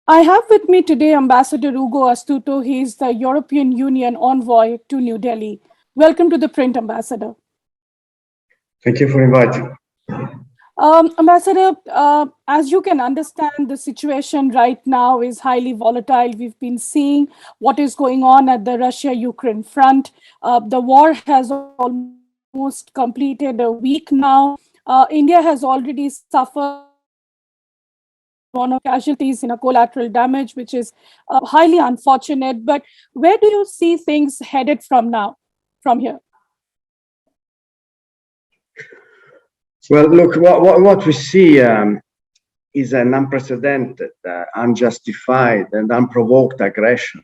I have with me today Ambassador Ugo Astuto. He is the European Union envoy to New Delhi. Welcome to the Print, Ambassador. Thank you for inviting. Ambassador, as you can understand, the situation right now is highly volatile. We've been seeing what is going on at the Russia-Ukraine front. The war has almost completed a week now. India has already suffered one of casualties in a collateral damage, which is highly unfortunate. But where do you see things headed from here? Well, look, what we see is an unprecedented, unjustified, and unprovoked aggression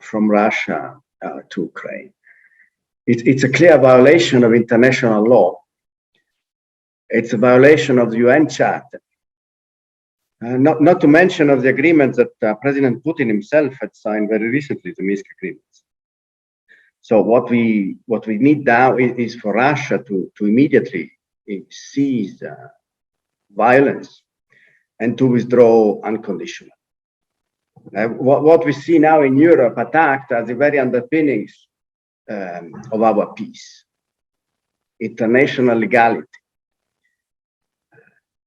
from Russia to Ukraine. It's a clear violation of international law. It's a violation of the UN Charter. Not to mention of the agreements that President Putin himself had signed very recently, the Minsk agreements. So what we need now is for Russia to immediately cease violence and to withdraw unconditionally. What we see now in Europe attacked are the very underpinnings of our peace, international legality.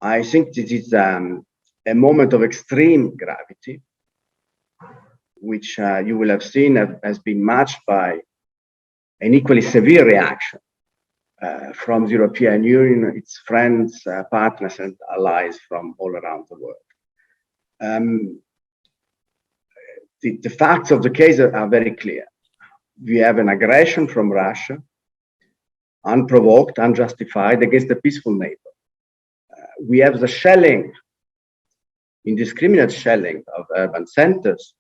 I think this is a moment of extreme gravity, which you will have seen has been matched by an equally severe reaction from the European Union, its friends, partners, and allies from all around the world. The facts of the case are very clear. We have an aggression from Russia, unprovoked, unjustified, against a peaceful neighbor. We have the shelling, indiscriminate shelling of urban centers,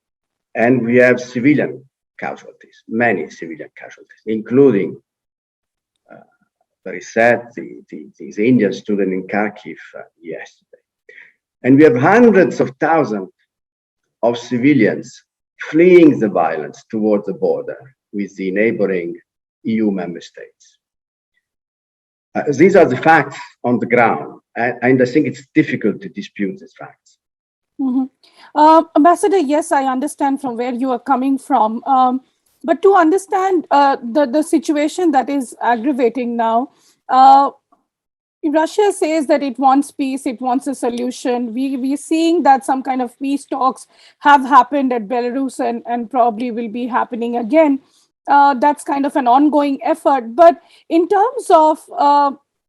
and we have civilian casualties, many civilian casualties, including very sad, the Indian student in Kharkiv yesterday. And we have hundreds of thousands of civilians fleeing the violence towards the border with the neighboring EU member states. These are the facts on the ground, and I think it's difficult to dispute these facts. Mm-hmm. Ambassador, yes, I understand from where you are coming from. But to understand the situation that is aggravating now, Russia says that it wants peace, it wants a solution. We're seeing that some kind of peace talks have happened at Belarus and probably will be happening again. That's kind of an ongoing effort. But in terms of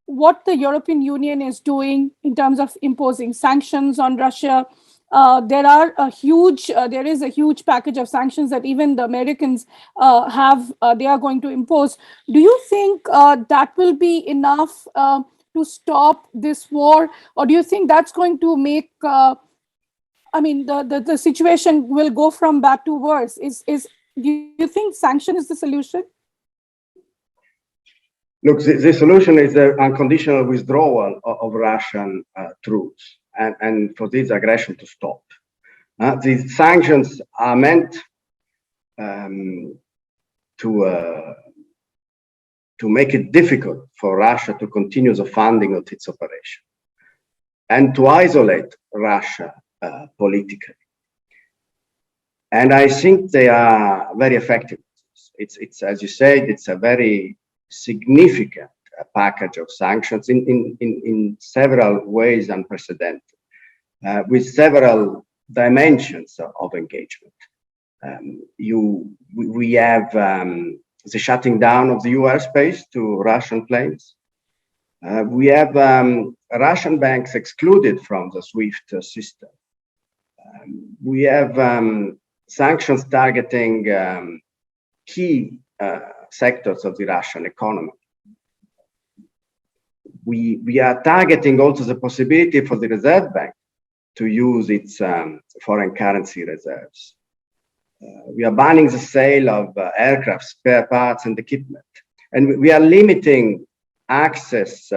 what the European Union is doing in terms of imposing sanctions on Russia, there is a huge package of sanctions that even the Americans they are going to impose. Do you think that will be enough to stop this war, or do you think that's going to make the situation will go from bad to worse? Do you think sanction is the solution? Look, the solution is the unconditional withdrawal of Russian troops and for this aggression to stop. These sanctions are meant to make it difficult for Russia to continue the funding of its operation and to isolate Russia politically. And I think they are very effective. It's as you said, it's a very significant package of sanctions in several ways unprecedented, with several dimensions of engagement. We have the shutting down of the EU airspace to Russian planes. We have Russian banks excluded from the SWIFT system. We have sanctions targeting key sectors of the Russian economy. We are targeting also the possibility for the Reserve Bank to use its foreign currency reserves. We are banning the sale of aircraft spare parts and equipment. And we are limiting access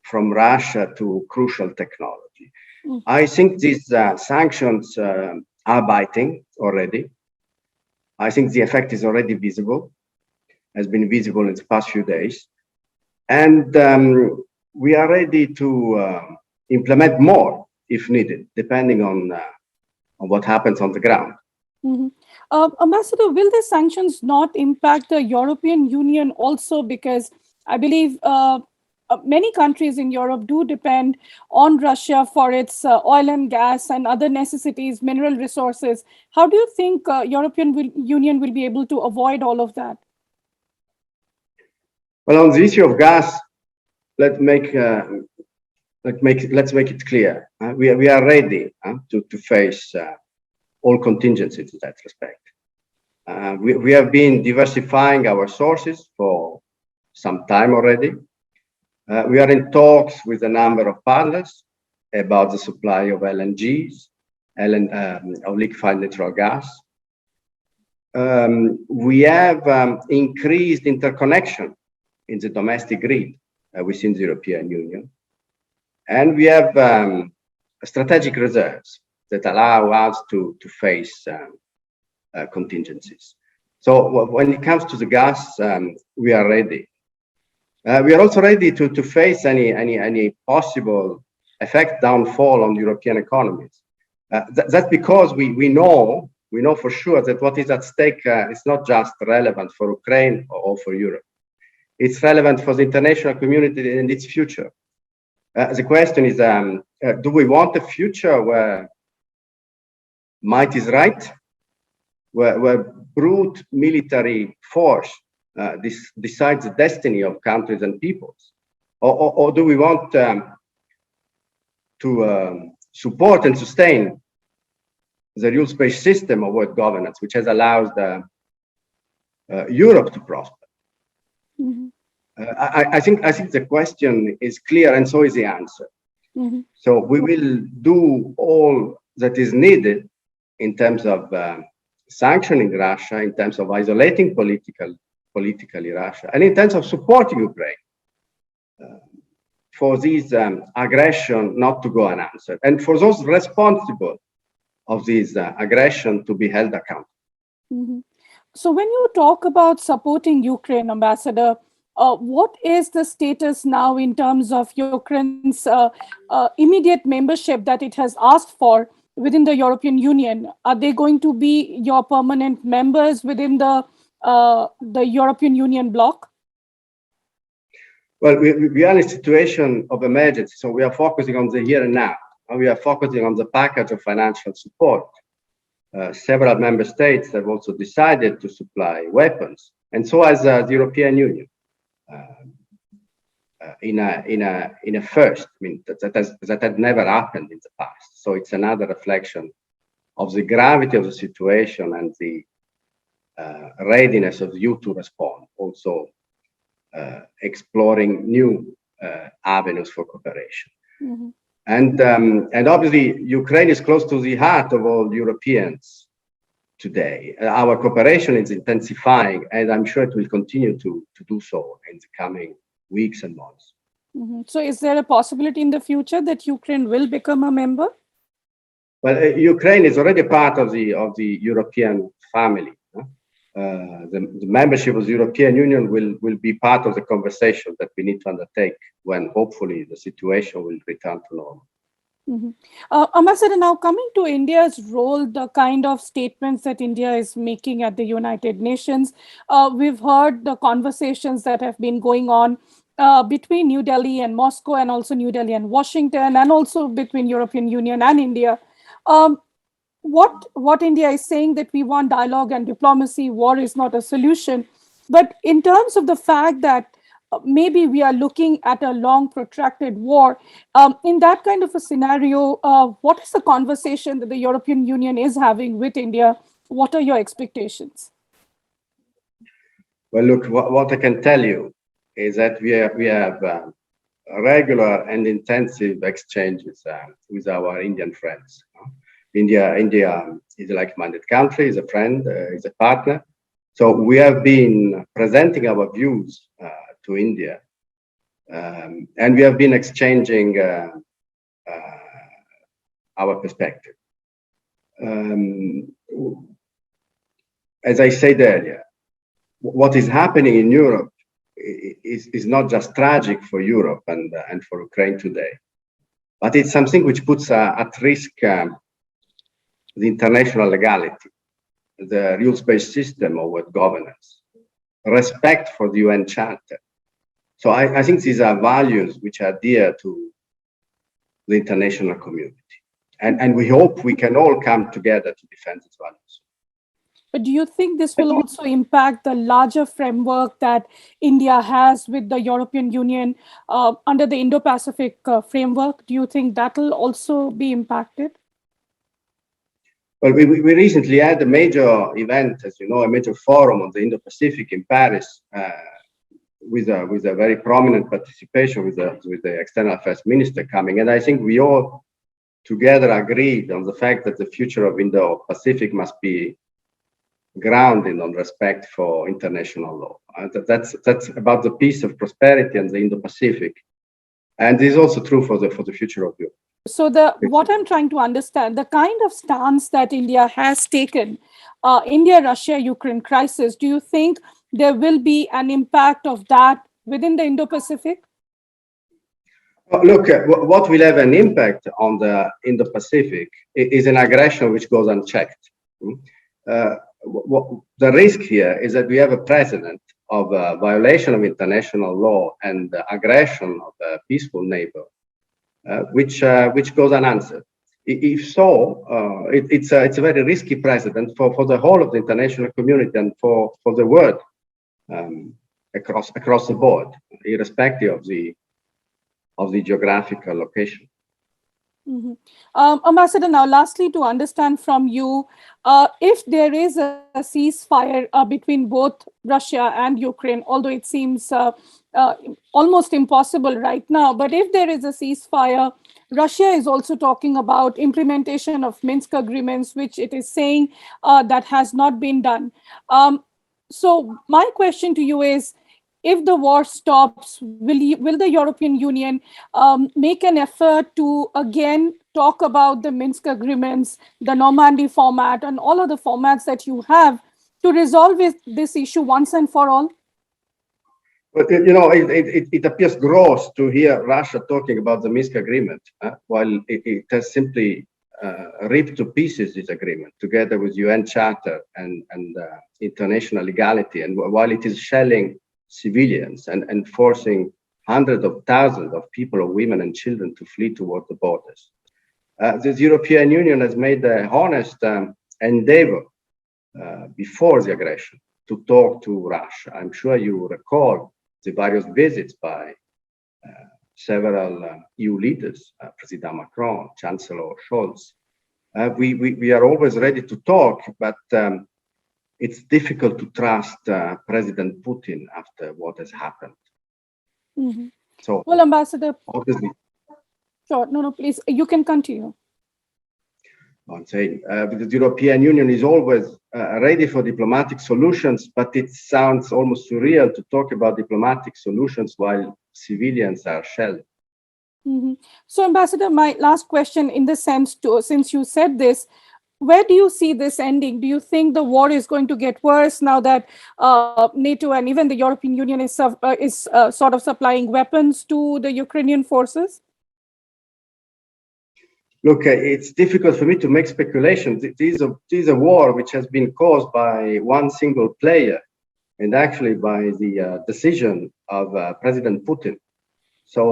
from Russia to crucial technology. I think these sanctions are biting already. I think the effect is already visible, has been visible in the past few days. And we are ready to implement more if needed, depending on what happens on the ground. Mhm. Ambassador, will the sanctions not impact the European Union also? Because I believe many countries in Europe do depend on Russia for its oil and gas and other necessities, mineral resources. How do you think Union will be able to avoid all of that? Well, on the issue of gas, let's make it clear. We are ready to face all contingencies in that respect. We have been diversifying our sources for some time already. We are in talks with a number of partners about the supply of LNGs, of liquefied natural gas. We have increased interconnection in the domestic grid within the European Union. And we have strategic reserves that allow us to face contingencies. So when it comes to the gas, we are ready. We are also ready to face any possible effect downfall on European economies. That's because we know for sure that what is at stake is not just relevant for Ukraine or for Europe. It's relevant for the international community and its future. The question is, do we want a future where might is right, where brute military force decides the destiny of countries and peoples? Or do we want to support and sustain the rules-based system of world governance, which has allowed Europe to prosper? Mm-hmm. I think the question is clear, and so is the answer. Mm-hmm. So we will do all that is needed in terms of sanctioning Russia, in terms of isolating politically Russia, and in terms of supporting Ukraine for this aggression not to go unanswered, and for those responsible of this aggression to be held accountable. Mm-hmm. So when you talk about supporting Ukraine, Ambassador, what is the status now in terms of Ukraine's immediate membership that it has asked for within the European Union? Are they going to be your permanent members within the European Union bloc? Well, we are in a situation of emergency, so we are focusing on the here and now. And we are focusing on the package of financial support. Several member states have also decided to supply weapons, and so has the European Union. In a first, I mean, that had never happened in the past. So it's another reflection of the gravity of the situation and the readiness of you to respond. Also, exploring new avenues for cooperation. Mm-hmm. And obviously, Ukraine is close to the heart of all Europeans today. Our cooperation is intensifying, and I'm sure it will continue to do so in the coming weeks and months. Mm-hmm. So is there a possibility in the future that Ukraine will become a member? Well, Ukraine is already part of the European family. The membership of the European Union will be part of the conversation that we need to undertake when hopefully the situation will return to normal. Mm-hmm. Ambassador, now coming to India's role, the kind of statements that India is making at the United Nations, we've heard the conversations that have been going on between New Delhi and Moscow, and also New Delhi and Washington, and also between European Union and India. What India is saying that we want dialogue and diplomacy, war is not a solution. But in terms of the fact that maybe we are looking at a long protracted war, in that kind of a scenario, what is the conversation that the European Union is having with India? What are your expectations? Well, look, what I can tell you is that we have regular and intensive exchanges with our Indian friends. India is a like-minded country, is a friend, is a partner. So we have been presenting our views to India, and we have been exchanging our perspective. As I said earlier, what is happening in Europe is not just tragic for Europe and for Ukraine today, but it's something which puts at risk the international legality, the rules-based system of world governance, respect for the UN Charter. So I think these are values which are dear to the international community. And we hope we can all come together to defend these values. But do you think this will also impact the larger framework that India has with the European Union under the Indo-Pacific framework? Do you think that will also be impacted? Well, we recently had a major event, as you know, a major forum on the Indo-Pacific in Paris, with a very prominent participation with the External Affairs Minister coming. And I think we all together agreed on the fact that the future of Indo-Pacific must be grounded on respect for international law. That's about the peace of prosperity and the Indo-Pacific. And this is also true for the future of Europe. So what I'm trying to understand, the kind of stance that India has taken, India, Russia, Ukraine crisis, do you think there will be an impact of that within the Indo-Pacific? Look, what will have an impact on the Indo-Pacific is an aggression which goes unchecked. The risk here is that we have a precedent of violation of international law and aggression of a peaceful neighbor, which goes unanswered. If so, it's a very risky precedent for the whole of the international community and for the world across the board, irrespective of the geographical location. Mm-hmm. Ambassador, now lastly, to understand from you, if there is a ceasefire between both Russia and Ukraine, although it seems almost impossible right now, but if there is a ceasefire, Russia is also talking about implementation of Minsk agreements, which it is saying that has not been done. So my question to you is, if the war stops, will the European Union make an effort to again talk about the Minsk agreements, the Normandy format, and all of the formats that you have to resolve this issue once and for all? But it appears gross to hear Russia talking about the Minsk agreement, while it has simply ripped to pieces this agreement together with UN Charter and international legality, and while it is shelling civilians and forcing hundreds of thousands of people, of women and children, to flee toward the borders. The European Union has made an honest endeavor before the aggression to talk to Russia. I'm sure you recall the various visits by several EU leaders, President Macron, Chancellor Scholz. We are always ready to talk, but it's difficult to trust President Putin after what has happened. Mm-hmm. So, well, Ambassador, obviously, sure, no, please, you can continue. I'm saying the European Union is always ready for diplomatic solutions, but it sounds almost surreal to talk about diplomatic solutions while civilians are shelled. Mm-hmm. So, Ambassador, my last question in the sense, since you said this, where do you see this ending? Do you think the war is going to get worse now that NATO and even the European Union is sort of supplying weapons to the Ukrainian forces? Look, it's difficult for me to make speculations. This is a war which has been caused by one single player, and actually by the decision of President Putin. So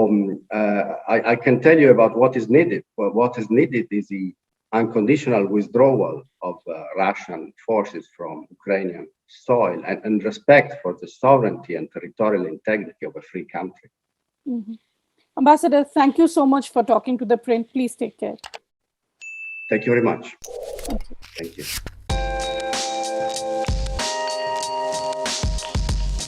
I can tell you about what is needed. Well, what is needed is the unconditional withdrawal of Russian forces from Ukrainian soil and respect for the sovereignty and territorial integrity of a free country. Mm-hmm. Ambassador, thank you so much for talking to ThePrint. Please take care. Thank you very much. Thank you.